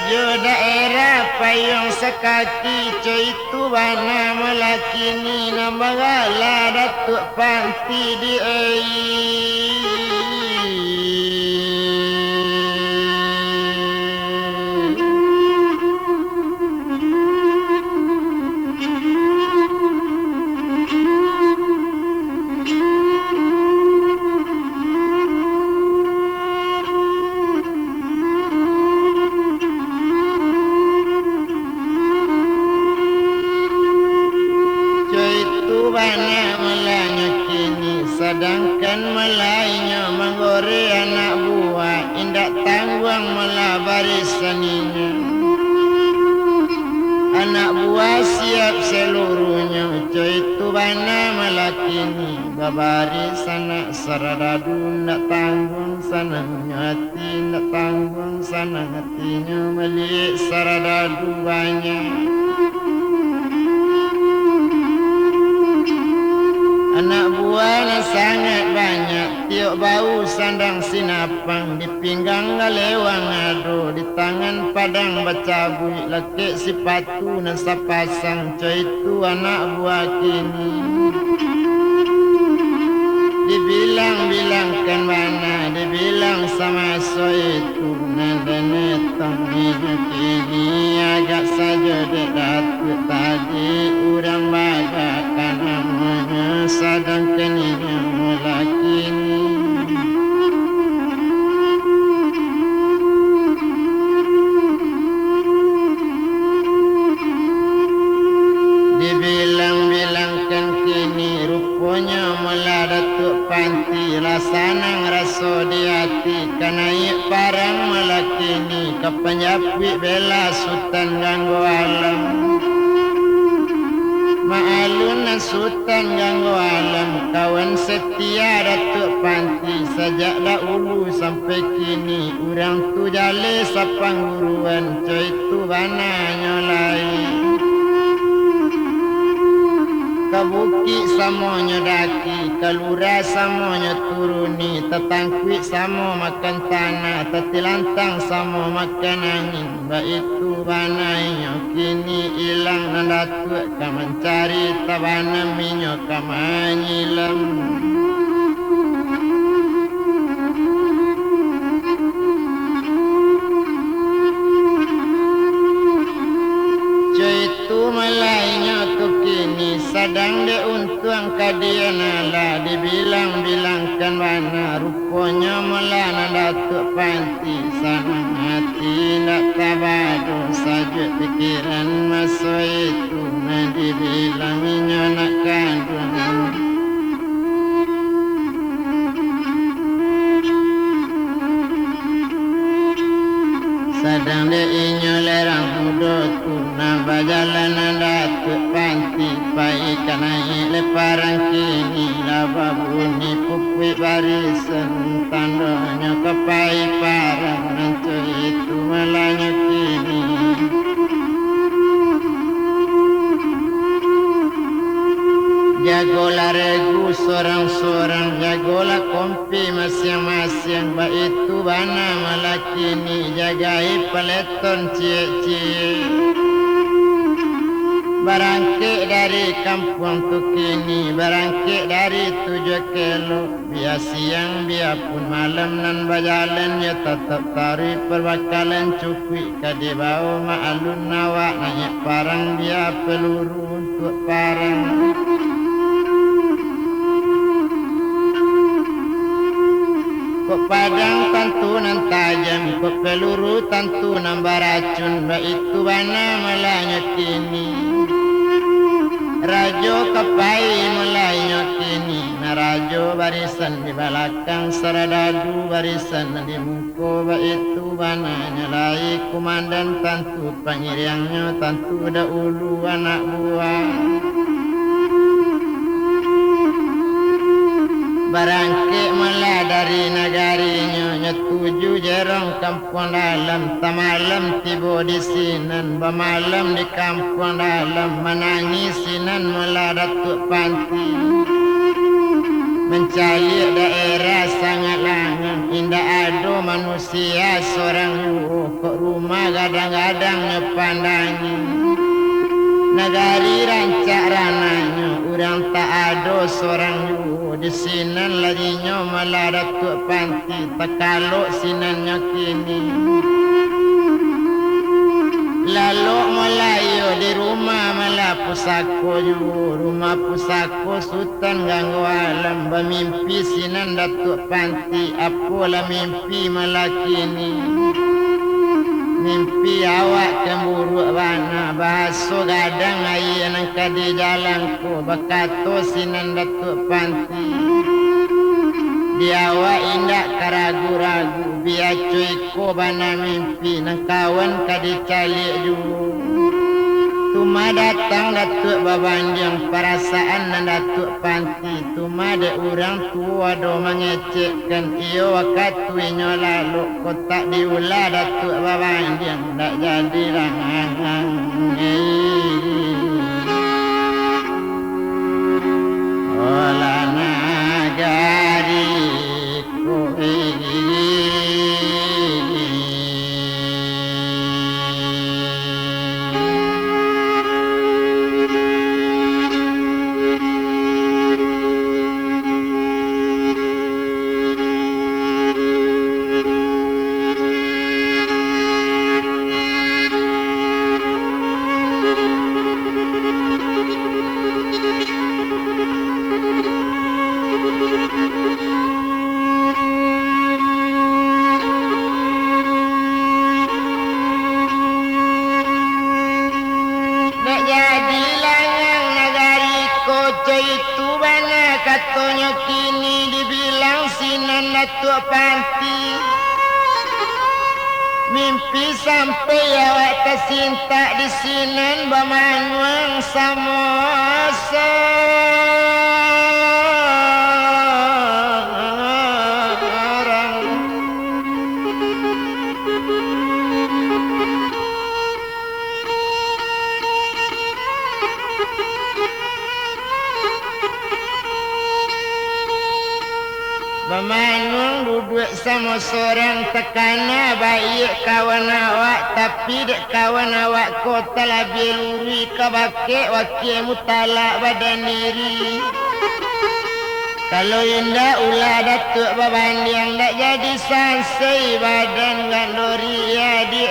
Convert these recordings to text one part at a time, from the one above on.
Raja daerah payung sekaki cuy tu bana melakini nambagala Datuk Panti di sedangkan melainya menggore anak buah indak tanggung mela barisaninya. Anak buah siap seluruhnya cuy tu bana melakini babaris anak saradadu ndak tanggung sanangnya hati ndak tanggung sanang hatinya melik saradadu banyak. Anak buahnya sangat banyak, tiok bau sandang sinapang, di pinggang galewang ado, di tangan padang bacabui, lekik sipatu dan sapasang, coy itu anak buah kini. Dibilang-bilangkan mana, dibilang sama so itu, nada-netang hidup kini, agak saja dekat tadi, urang bagakan namanya, sedangkan ini melakini. Dibilang-bilangkan kini, rupanya mula Datuk Panti, rasanang raso di hati, kanaik parang melakini, kepenyapi bela Sultan ganggu alam. Ma'alun Sultan ganggu alam, kawan setia Datuk Panti, sejak dahulu sampai kini, urang tu jale sapang guruan, coy tu bana nyolai. Kabuki samonyo daki, kalura samonyo turuni, tetangkuit samo makan tanah, tetilantang samo makan angin. Baitu banainya kini ilang nandatuk, ka mencari tabana minyo ka manyilam. Sedang de untung kadian ala, dibilang-bilangkan mana, rupanya melana Datuk Panti, sanang hati nak tabado saja pikiran masa itu, nah dibilangnya nak kandungan. Sedang de inyo lerang mudoku, nah bajalanan Datuk Panti, pai kanai leparang kini, laba bunyi pupui barisan, tandanya kepai parang, nanti itu malanya kini. Jagolah regu sorang-sorang, jagolah kompi masing-masing, baitu bana malakini, jagai peleton cie-cie. Barangkik dari kampung tu kini, barangkik dari 7 kilo, biar siang biarpun malam nan berjalan, ya tetap tarik perbakalan cukui, kadi bau ma'alun nawak, naik parang biar peluru untuk parang. Kok padang tentu nan tajam, kok peluru tentu nan beracun, baitu bana melanya kini. Rajo kepai melanya kini, na rajo barisan di belakang, saradadu barisan di muka, baitu bana nyalai komandan tentu, pengiriangnya tentu dahulu anak buah. Barangkik mula dari negarinya, nyetuju jerong kampung dalam, tamalam tiba di sinan, bemalam di kampung dalam, menangis sinan mula Datuk Panti. Mencari daerah sangat langang, indah ado manusia seorang kok rumah gadang-gadang nyepandangi negari rancak rananya urang tak ado seorang di sinan larinya malah datuk panti tekaluk sinannya kini lalu Melayu di rumah malah pusako rumah pusako sultan ganggu alam bermimpi sinan datuk panti apalah mimpi malah kini mimpi awak cemburu bana bahasa gadang air nangka di jalanku bakato sinan datuk panti di awak indak keragu-ragu biar cuiku bana mimpi nang kawan kadi calik juga tuma datang datuk babanjang perasaan nan datuk panti tuma ada orang tua do mengecekkan iyo wakat tuinyo lalu kotak diulah datuk babanjang tak jadi rangang olah nagari katanya kini dibilang sinan datuk panti mimpi sampai awak tersinta di sinan bamanuang samosa Bamanung duduk sama seorang tekana baik kawan awak tapi dek kawan awak kota lebih luri kabake wakil mutalak badan diri kalau indah ulah datuk babanding tak jadi sansai badan gandori ya di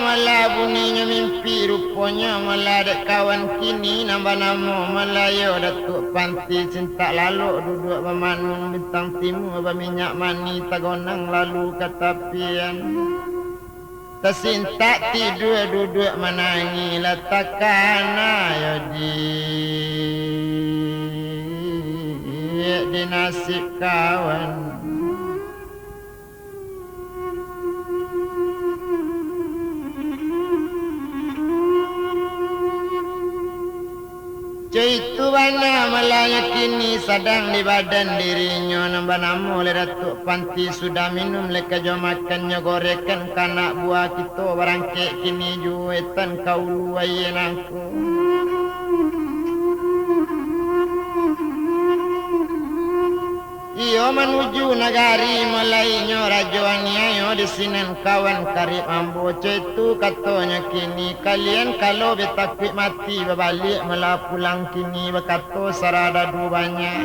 malah bunyinya mimpi rupanya malah ada kawan kini nambah nama Melayu datuk panti cinta lalu duduk memanung bintang timur berminyak mani tagonang lalu katapian tersinta tidur duduk menangi letakkan ayo di nasib kawan itu bana Melayu kini sedang di badan dirinya nambah nama oleh datuk panti sudah minum leka jom makannya gorekan kanak buah kita barangke kini juetan kau luayen aku iyo menuju negari Melayunya rajuannya di sinan kawan karib ambo itu katanya kini kalian kalau betakut mati berbalik malah pulang kini berkata sarada dubanya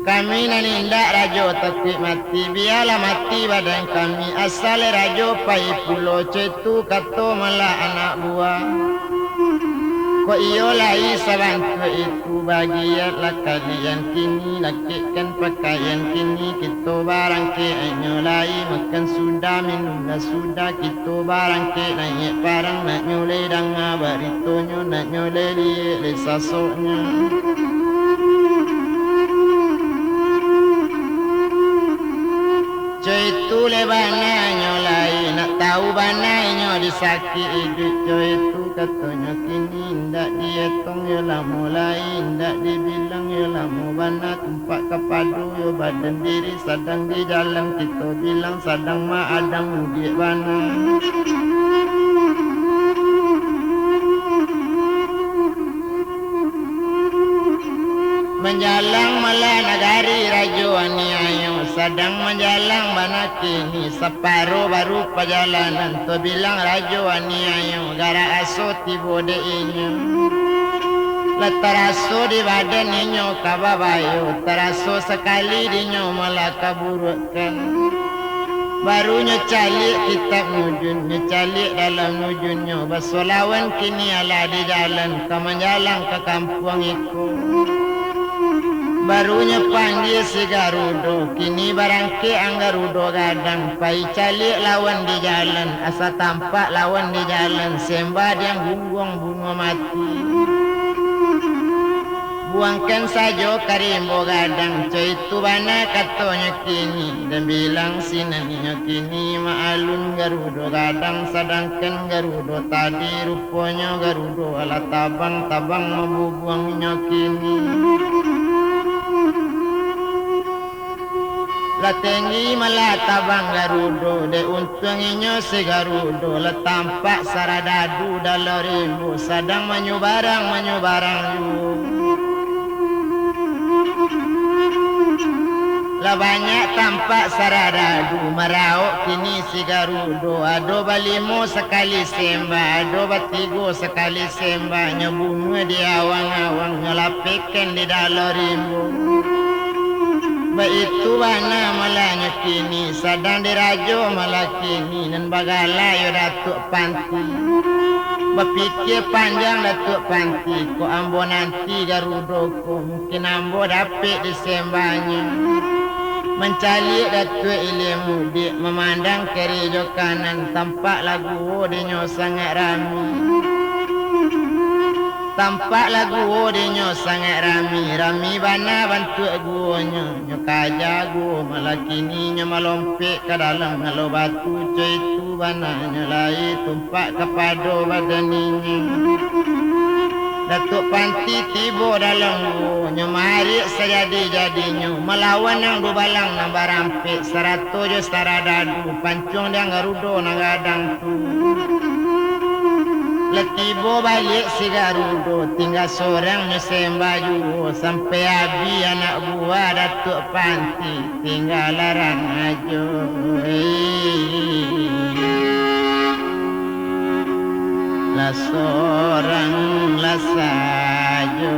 kami nanindak rajo takut mati biarlah mati badan kami asal rajo pai pulau itu kata malah anak buah kok iyo lai sabantu itu bagianlah kalian kini lakikan pakaian kini kita barang ke enyo lai makan sudah minum dah sudah kita barang ke naik parang nak nyole danga baritonyo nak nyole li sasoknya itu lebana nyolai nak tahu banainya disakit hidup coy itu katanya kini ndak dietong ya lah mulai ndak dibilang ya lah mau bana tempat kepadu yo badan diri sedang di jalan kita bilang sedang adang di bana menjalang malah nagari rajo aniayo sedang menjalang bana kini separuh baru perjalanan tu bilang rajo aniayo gara aso tibo de inyo letaraso di badan inyo kababayo teraso sekali dinyo malah kaburutkan baru nyecalik kitab nujun nyecalik dalam nujunnya basolawan kini ala di jalan ke menjalang ke kampung itu barunya panggil si Garudo kini barangke ang Garudo gadang pai calik lawan di jalan asa tampak lawan di jalan sembah yang bungung bunga mati buangkan saja karimbo gadang coy itu bana katanya kini dan bilang sinaninya kini maalun Garudo gadang sedangkan Garudo tadi rupanya Garudo ala tabang-tabang membuangnya kini la tinggi malah tabang Garudo de untunginya si Garudo la tampak saradadu dalam rimbu sedang menyubarang yu la banyak tampak saradadu merauk kini si Garudo ado balimo sekali sembah ado batigo sekali sembah nyebunuh di awang-awang nyelapikan di dalam rimbu Baitu bana malanya kini sedang dirajo malah kini dan bagala yo datuk panti berpikir panjang datuk panti ko ambo nanti Garudo ko mungkin ambo dapat disembahnya mencari datuk ilmu di memandang kiri jo kanan tampak lagu dinyo sangat ramai tampak lagu dinyo sangat rami bana bantu guonyo nyo kaja gu malah kini nyo melompek ke dalam halo batu coy itu bana nyo lai tumpak kepada badan ini datuk panti tibo dalam gu nyo mari sejadi-jadinyo melawan yang dubalang nang barampik serato jo saradadu pancung dia Garudo nang gadang tu Letibo balik si Garudo tinggal seorang nyesembah juga sampai abi anak buah datuk panti tinggal larang aja lah seorang lah saja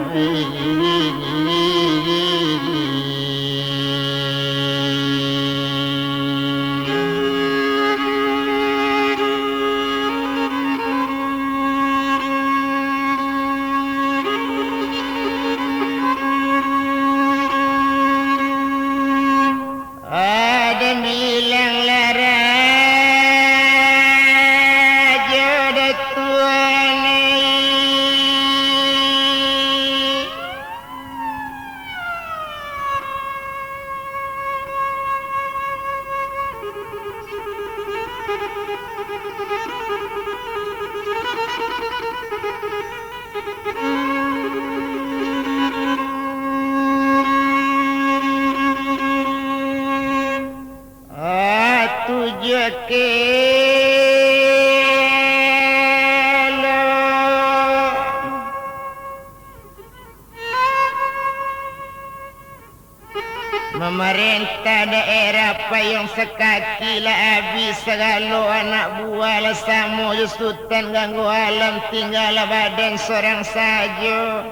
Memerintah daerah payung sekaki lah habis segala anak buah lah samo jusutan ganggu alam tinggal badan seorang saja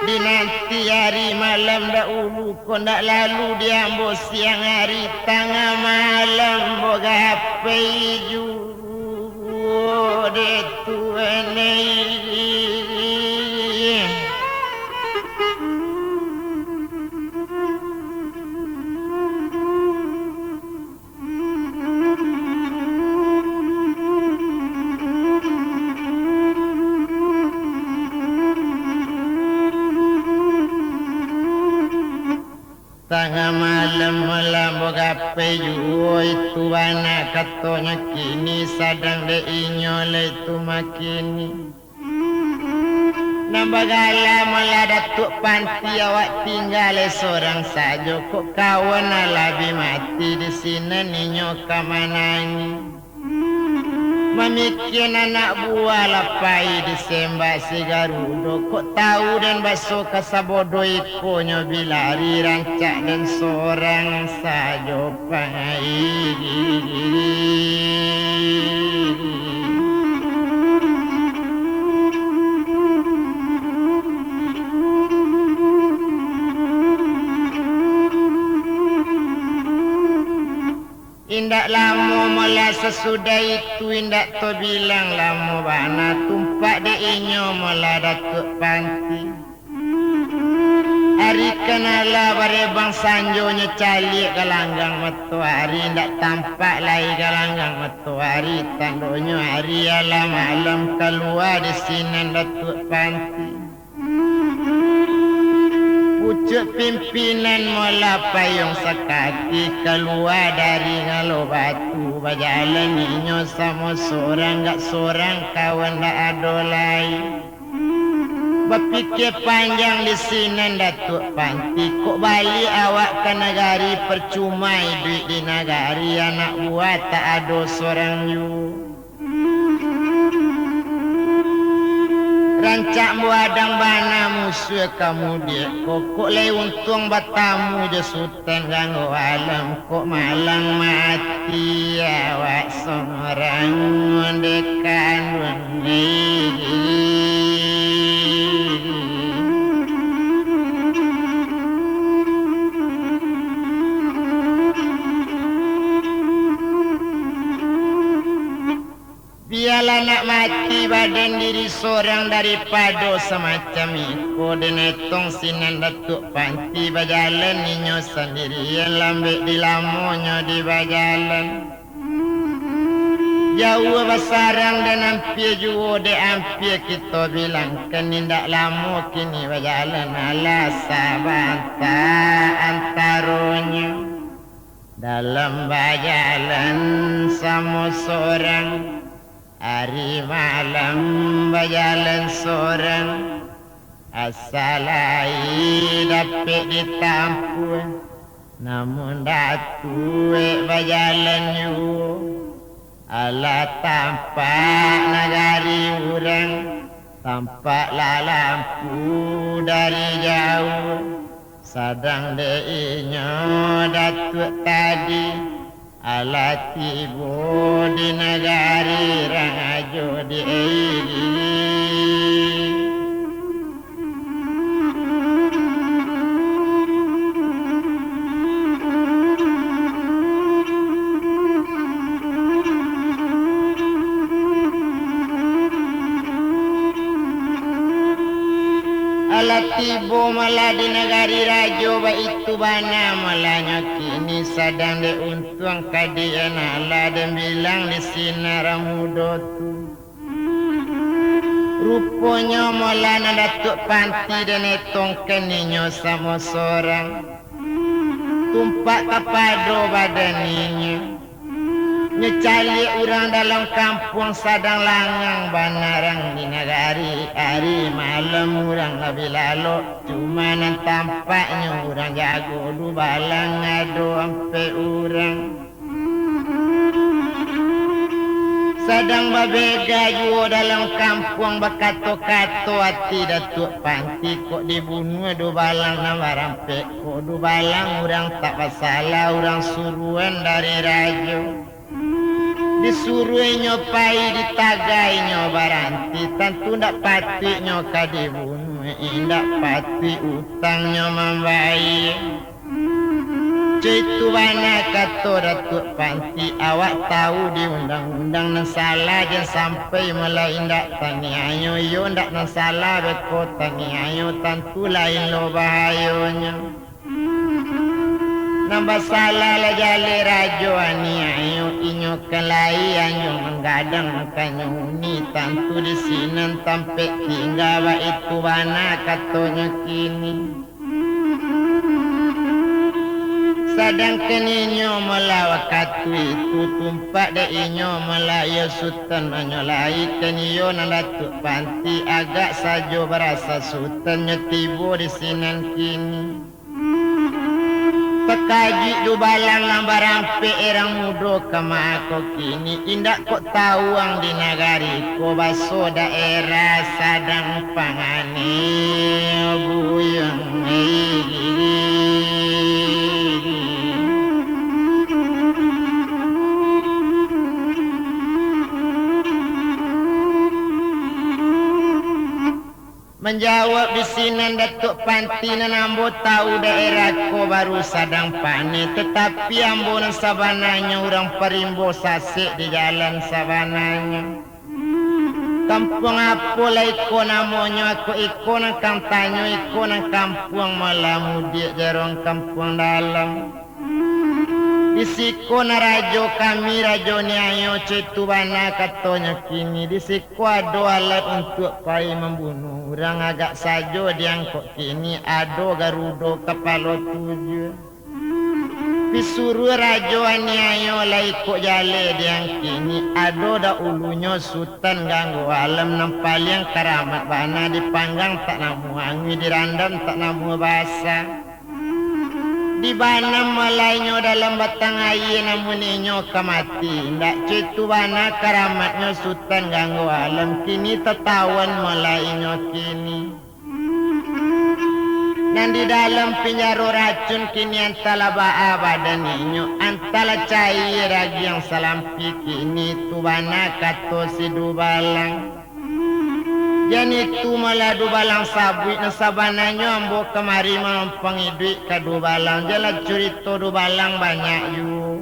di nanti hari malam dahulu kau nak lalu diambil siang hari tengah malam boga HP juga de tuan Tengah malam melamu gape juo itu anak katanya kini sadang de inyole itu makini. Nambagala mula datuk panti awak tinggal seorang saja kok kawan alabi mati di sini ninyo kamanani. Memikir anak buah lapai disembah si Garudo kok tahu dan baso kasabodo ikonyo bilari rancak dan seorang saja pangai. Indak lama mula sesudah itu indak to bilang lama bana tumpak de inyo mula datuk panti. Hari kenala barebang sanjonya calik galanggang matahari indak tampak lagi galanggang matahari tandonyo hari alam malam keluar di sini datuk panti. Pucuk pimpinan mula payung sekaki keluar dari ngalo batu berjalan inyo sama seorang gak seorang kawan dak ada lain. Berfikir panjang di sini datuk panti kok balik awak ke negari percuma duit di negari anak buah tak ada seorang you. Rancak buadang bana musuh kamu dia kok lay untung batamu je sultan ganggu alam kok malang mati awak seorang mendekan wengi. Biarlah nak mati badan diri seorang daripada semacam itu. Dan etong sinan datuk panti berjalan ninyo sendirian lambek di lamonyo di berjalan. Jauh bersarang dan hampir juga de hampir kita bilang kenindak lama kini berjalan ala sabanta antaronyo. Dalam berjalan sama seorang hari malam berjalan seorang asalai dapat ditampu namun datue berjalan yu ala tampak negari urang tampaklah lampu dari jauh sadang deinyo datuk tadi ala tibo di negari rangajo di tibo malah di negari rajo ba itu bana malahnya kini sadang de untung kadian ala dan bilang di sinar muda tu rupanya malah na datuk panti dan etong keninyo sama seorang tumpak kepada badannya nyecali orang dalam kampung sadang langang banarang di negari hari malam orang lebih lalu cuma nan tampaknya orang jago du balang ngado ampe orang sadang babega juga dalam kampung bakato-kato hati datuk panti kok dibunuh du balang nama rampe kok du balang orang tak masalah orang suruhan dari rajo disuruh nyopai ditagai nyobaranti tentu ndak pati nyoka dibunuh ndak pati utangnya membaik itu banyak kata datuk panti awak tahu di undang-undang nan salah dan sampai mulai ndak taniayo yo ndak nan salah beko taniayo tentu lain lo bahayanya nambah salah lah jale rajo ani ayo inyo kelai anyo menggadang makanya uni tantu di sini tampe tinggal ba itu bana katanya kini Sadang keninyo melawak itu tumpak da inyo melaya sultan menyolai keniyo na datuk panti agak sajo berasa sultan nyetibo di sinan kini. Pekaji du balang lambarampe erang mudo kama ako kini indak kok tawang di nagari ko baso daerah sadang pangane buyang menjawab di sini datuk panti nambo tahu daerah ko baru sadang pane tetapi ambo sabananya orang perimbo sasik di jalan sabananya kampung apa lah iko namanya aku iko nang kamtanyo iko nang kampung malamudi jarong kampung dalam disiko na rajo kami rajo ni ayo cetubana katonya kini disiko ado alat untuk pai membunuh orang agak sajo diangkut kini ado garudo kepala tujuh disuruh rajo ni ayo lah ikut jale diang kini ado da ulunya sultan ganggu alam nampal yang karamat bana dipanggang tak namu angin dirandam tak namu basah di bana malainyo dalam batang air namun inyo kamati ndak cetu bana karamatnya sultan ganggu alam kini tertawan malainyo kini dan di dalam penjara racun kini antala baa badan inyo antala cair lagi yang salampi kini tu bana kato si dubalang jadi itu malah dubalang sabui na sabananyo ambo kemari mampangi duit ka dubalang jala cerita dubalang banyak yu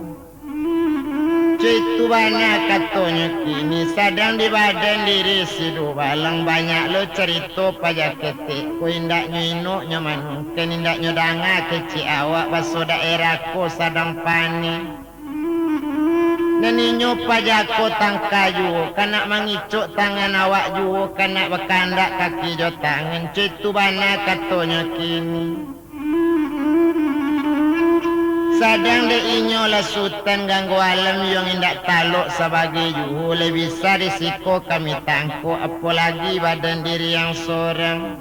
cerita banyak katonya kini sadang di badan diri si dubalang banyak lo cerita pajak ketik ko indak nyo nyaman mungkin indak nyo danga kecik awak baso daerah ko sadang panik Naninyo pajako tangkayu kana mangicuk tangan awak juo kana bekandak kaki jo tangan cetu bana katonya kini sadang de inyo la sultan ganggu alam yang indak taluk sebagai juo le bisa risiko kami tangko apalagi badan diri yang seorang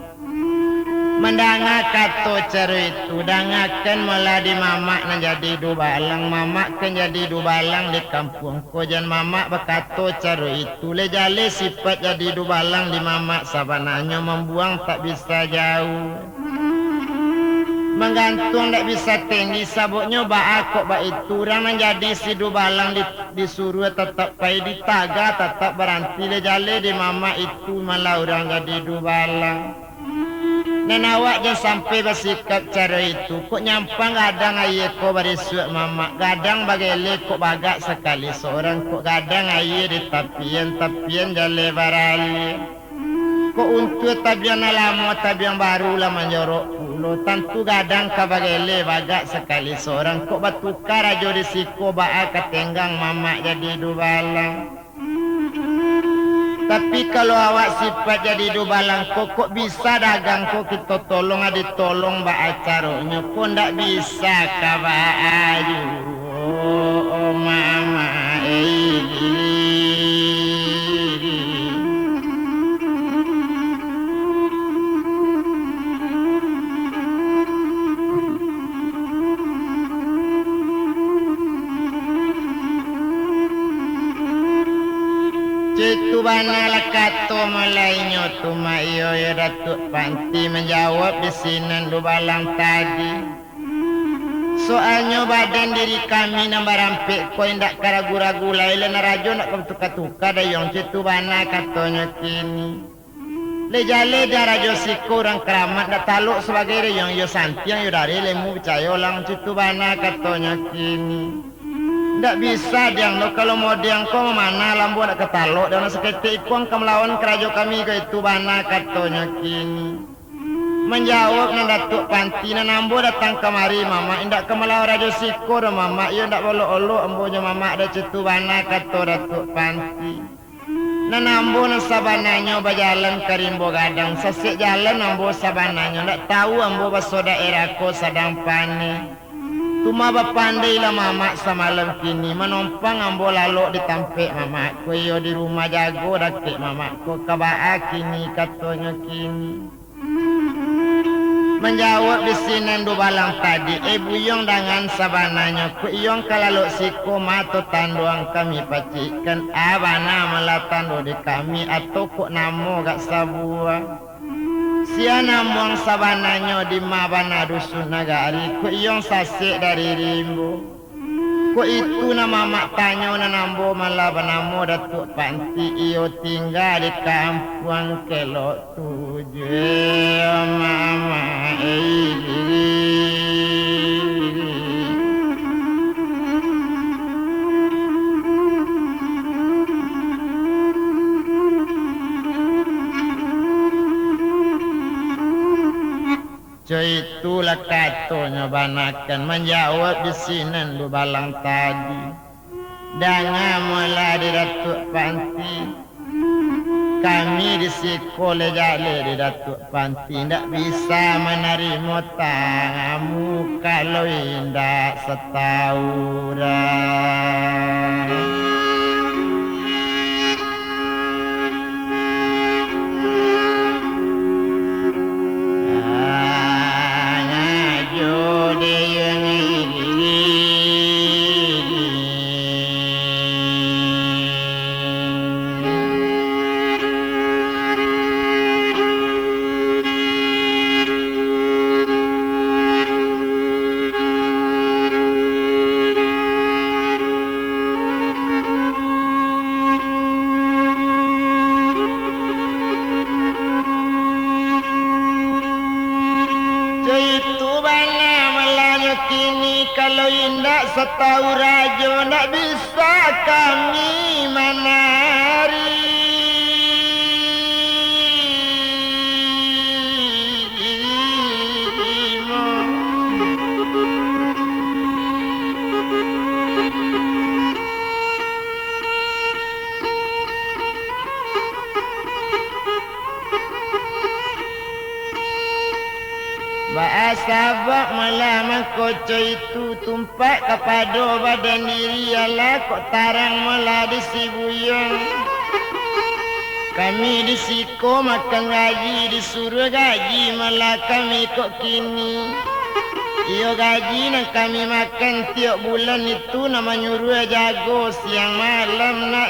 mendanga kato cara itu dangakan malah di mamak na jadi dubalang mamak kan jadi dubalang di kampung ko jan mamak bekato cara itu le jale sifat jadi dubalang di mamak sabananya membuang tak bisa jauh menggantung tak bisa tinggi sabuknya ba kok ba itu orang menjadi si dubalang disuruh tetap pai di taga tetap berhenti le jale di mamak itu malah orang jadi dubalang. Dan awak jangan sampai bersikap cara itu. Kok nyampang gadang ayah kok berisuak mamak. Gadang bagele kok bagak sekali seorang. Kok gadang ayah di tapian jale barali. Kok untuk tabian lama tabian baru lah menjorok pulau. Tentu gadang ka bagele bagak sekali seorang. Kok batukar aja di siko baak ketenggang mamak jadi dubalang. Tapi kalau awak sifat jadi dubalang kok bisa dagang kok kita tolong ditolong ba acaranya pun ndak bisa ka ba ayu oh mama Cetu bana lakato malainyo tumayo ya datuk panti menjawab di sini dubalang tadi. Soalnya badan diri kami nambah rampik ko indak karagu-ragu lain rajo nak ketuka-tuka dayong cetu bana katonya kini. Lejale dah rajo siku orang keramat dak taluk sebagai dayong yo santiang yo dari lemu percaya lang cetu bana katonya kini. Tak bisa diang lo kalau mau diang kau mana lambu nak ketaluk dan seketik ikuang kemelawan kerajo kami ke itu bana katonya kini menjawab na datuk panti na nambo datang kemari mama indak kemelawan rajo siko dan mama ia ndak bolo-olo ambonya mama ada cetu bana kato datuk panti na nambo na sabananya berjalan ke rimbo gadang sesik jalan ambo sabananya ndak tahu ambo baso daerah ko sadang panik Tuma bapandai lah mamak semalam kini menompang ambo lalu ditampik mamak ko yo di rumah jago dakik mamak ko kabaa kini katanya kini menjawab di sini do balang tadi buyong dengan sabananya ko iyong kalalok siko mato tanduang kami pacikan abana malatando di kami atau kok namo gak sabua sia namong sabananya di mabana dusun nagari ko iyong sasik dari rimbo ko itu nama mak tanyo na nambo malabanamo datuk panti iyo tinggal di kampung kelok tujuh mama Coy itulah katanya banakan menjawab di sini lu balang tadi. Dengan mula di Datuk Panti. Kami di sekolah jale di Datuk Panti. Tak bisa menerima tamu kalau indah setauran. Kalau indah setahu rajo tak bisa kami menari. Bahasa bak malam koco itu tumpak kepada badan diri ala kok tarang malah di Sibuyong. Kami di Siko makan gaji disuruh gaji malah kami kok kini. Iyo gaji nak kami makan tiap bulan itu nama nyuruh jago siang malam na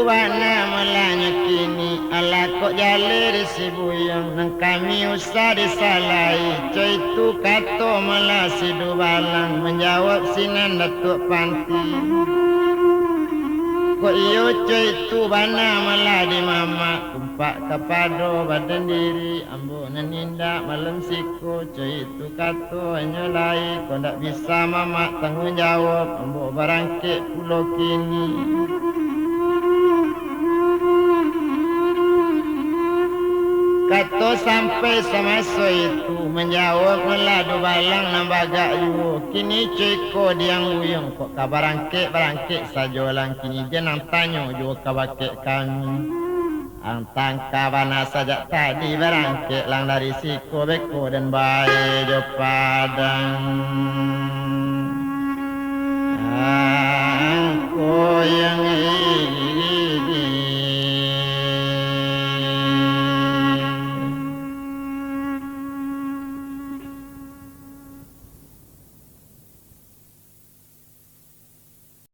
Wana malanya kini ala kok jale di Sibuyong nang kami usah disalai coy itu kato malah sidu balang menjawab sinan Datuk Panti kok iyo coy itu bana malah di mama kumpak kepada badan diri ambo naninda malam siko coy itu kato hanya lai kok ndak bisa mama tanggung jawab ambo barangkit pulau kini. Kato sampai semasa itu menjawab meladu balang nambaga yu kini ceko diang uyung kok kabarangke barangke sajolang kini jenang tanyo ju kabake kami ang tangka bana saja tadi barangke lang dari siko beko dan bae jo padang ang koyang